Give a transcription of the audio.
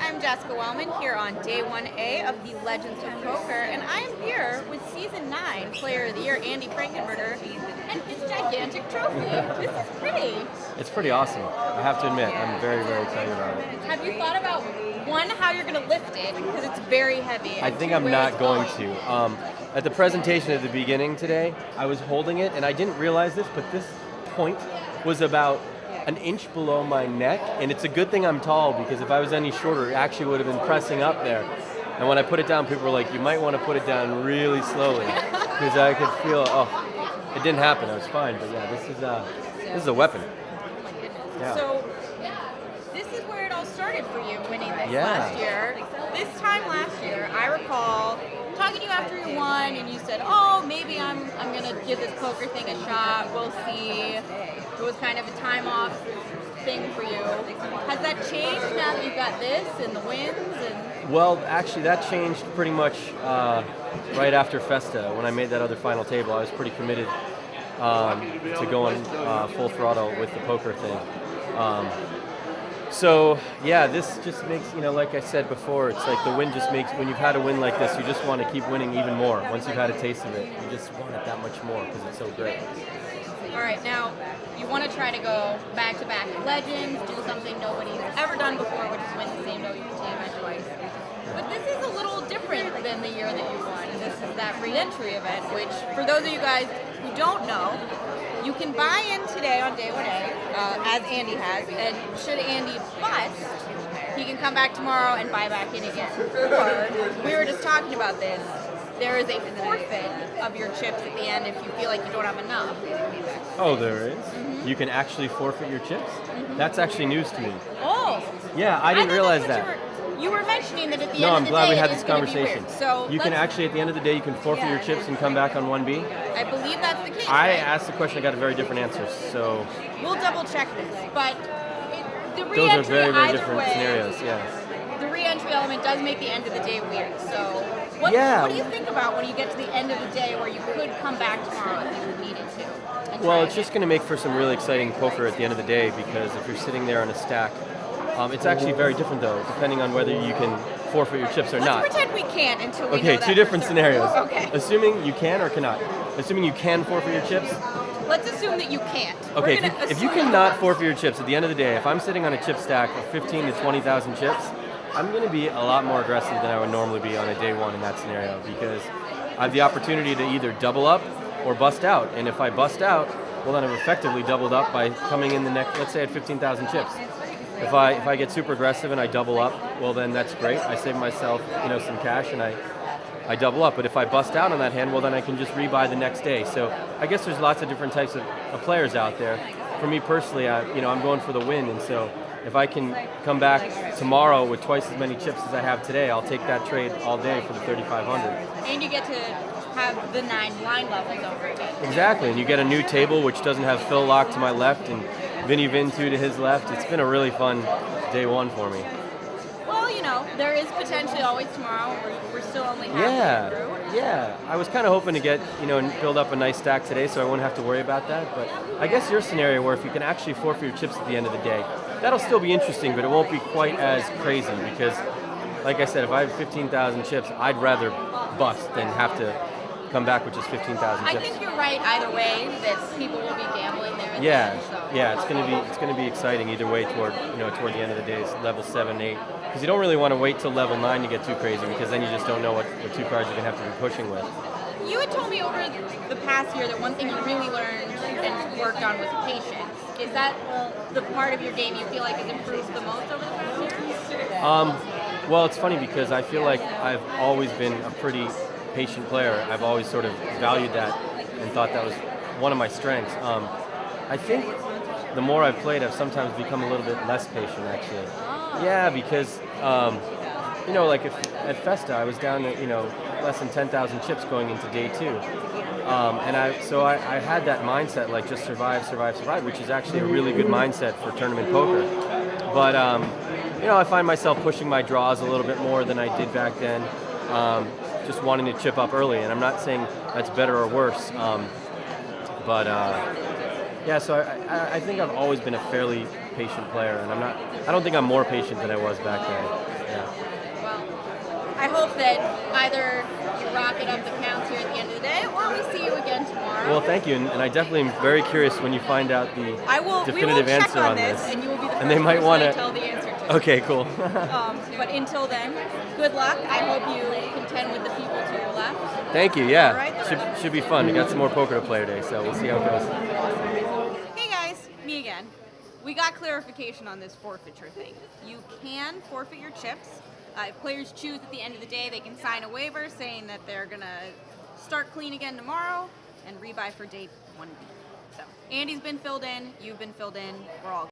I'm Jessica Welman here on Day 1A of the Legends of Poker, and I am here with Season 9 Player of the Year, Andy Frankenberger, and his gigantic trophy. This is pretty. It's pretty awesome. I have to admit, I'm very, very excited about it. Have you thought about, one, how you're going to lift it, because it's very heavy? I think I'm not going to. At the presentation at the beginning today, I was holding it, and I didn't realize this, but this point was about an inch below my neck, and it's a good thing I'm tall, because if I was any shorter, it actually would have been pressing up there. And when I put it down, people were like, you might want to put it down really slowly, because I could feel, it didn't happen, I was fine, but yeah, this is a weapon. Yeah. So, this is where it all started for you, winning this last year. This time last year, I recall talking to you after you won, and you said, oh, maybe I'm going to give this poker thing a shot, we'll see. It was kind of a time off thing for you. Has that changed now that you've got this and the wins? Well, actually, that changed pretty much right after Festa. When I made that other final table, I was pretty committed to going full throttle with the poker thing. So yeah, this just makes, like I said before, it's like the win just makes, when you've had a win like this, you just want to keep winning even more. Once you've had a taste of it, you just want it that much more because it's so great. All right, now you want to try to go back-to-back Legends, do something nobody's ever done before, which is win the same WPT event twice. But this is a little different than the year that you won. This is that re-entry event, which for those of you guys who don't know, you can buy in today on Day 1A, as Andy has, and should Andy bust, he can come back tomorrow and buy back in again. Or, we were just talking about this, there is a forfeit of your chips at the end if you feel like you don't have enough. Oh, there is? Mm-hmm. You can actually forfeit your chips? Mm-hmm. That's actually news to me. Oh! Yeah, I didn't realize that. You were mentioning that at the end of the day. No, I'm glad we had this conversation. So you can actually, at the end of the day, you can forfeit your chips and come back on 1B? I believe that's the case. I asked the question, I got a very different answer, so. We'll double check this, but the re-entry, those are very, very either different way, scenarios, yeah. The re-entry element does make the end of the day weird, so what do you think about when you get to the end of the day where you could come back tomorrow if you needed to? Well, it's just going to make for some really exciting poker at the end of the day, because if you're sitting there on a stack, it's actually very different though, depending on whether you can forfeit your chips or not. Let's pretend we can't until we know that. Okay, two different scenarios. Okay. Assuming you can or cannot. Assuming you can forfeit your chips. Let's assume that you can't. Okay, if you cannot forfeit your chips at the end of the day, if I'm sitting on a chip stack of 15 to 20,000 chips, I'm going to be a lot more aggressive than I would normally be on a day one in that scenario, because I have the opportunity to either double up or bust out. And if I bust out, well then I've effectively doubled up by coming in the next, let's say at 15,000 chips. If I get super aggressive and I double up, well then that's great. I save myself, some cash and I double up. But if I bust out on that hand, well then I can just rebuy the next day. So I guess there's lots of different types of players out there. For me personally, I'm going for the win, and so if I can come back tomorrow with twice as many chips as I have today, I'll take that trade all day for the 3,500. And you get to have the 9 blind levels over again. Exactly, and you get a new table which doesn't have Phil Lock to my left and Vinny Vintu to his left. It's been a really fun day one for me. Well, there is potentially always tomorrow. We're still only halfway through. Yeah. I was kind of hoping to get, build up a nice stack today so I wouldn't have to worry about that. But I guess your scenario where if you can actually forfeit your chips at the end of the day, that'll still be interesting, but it won't be quite as crazy because, like I said, if I have 15,000 chips, I'd rather bust than have to come back with just 15,000 chips. I think you're right either way, that people will be gambling there. Yeah, it's gonna be exciting either way toward the end of the day, level 7, 8, because you don't really want to wait till level 9 to get too crazy, because then you just don't know what two cards you're gonna have to be pushing with. You had told me over the past year that one thing you really learned and worked on was patience. Is that the part of your game you feel like has improved the most over the past year? Well, it's funny because I feel like I've always been a pretty patient player. I've always sort of valued that and thought that was one of my strengths. I think the more I've played, I've sometimes become a little bit less patient, actually. Yeah, because, like at Festa, I was down to, less than 10,000 chips going into day 2. And I had that mindset, like just survive, which is actually a really good mindset for tournament poker. But, I find myself pushing my draws a little bit more than I did back then. Just wanting to chip up early, and I'm not saying that's better or worse, so I think I've always been a fairly patient player, and I don't think I'm more patient than I was back then. Yeah. Well, I hope that either you rocket up the counts here at the end of the day, or we see you again tomorrow. Well, thank you, and I definitely am very curious when you find out the We definitive will check answer on on this, and you will be the And they first might person wanna- I tell the answer to. Okay, cool. But until then, good luck. I hope you contend with the people to your left. Thank you. Yeah, All right. should be fun. We got some more poker to play today, so we'll see how it goes. Hey guys, me again. We got clarification on this forfeiture thing. You can forfeit your chips. If players choose at the end of the day, they can sign a waiver saying that they're going to start clean again tomorrow and rebuy for day 1B. So Andy's been filled in, you've been filled in, we're all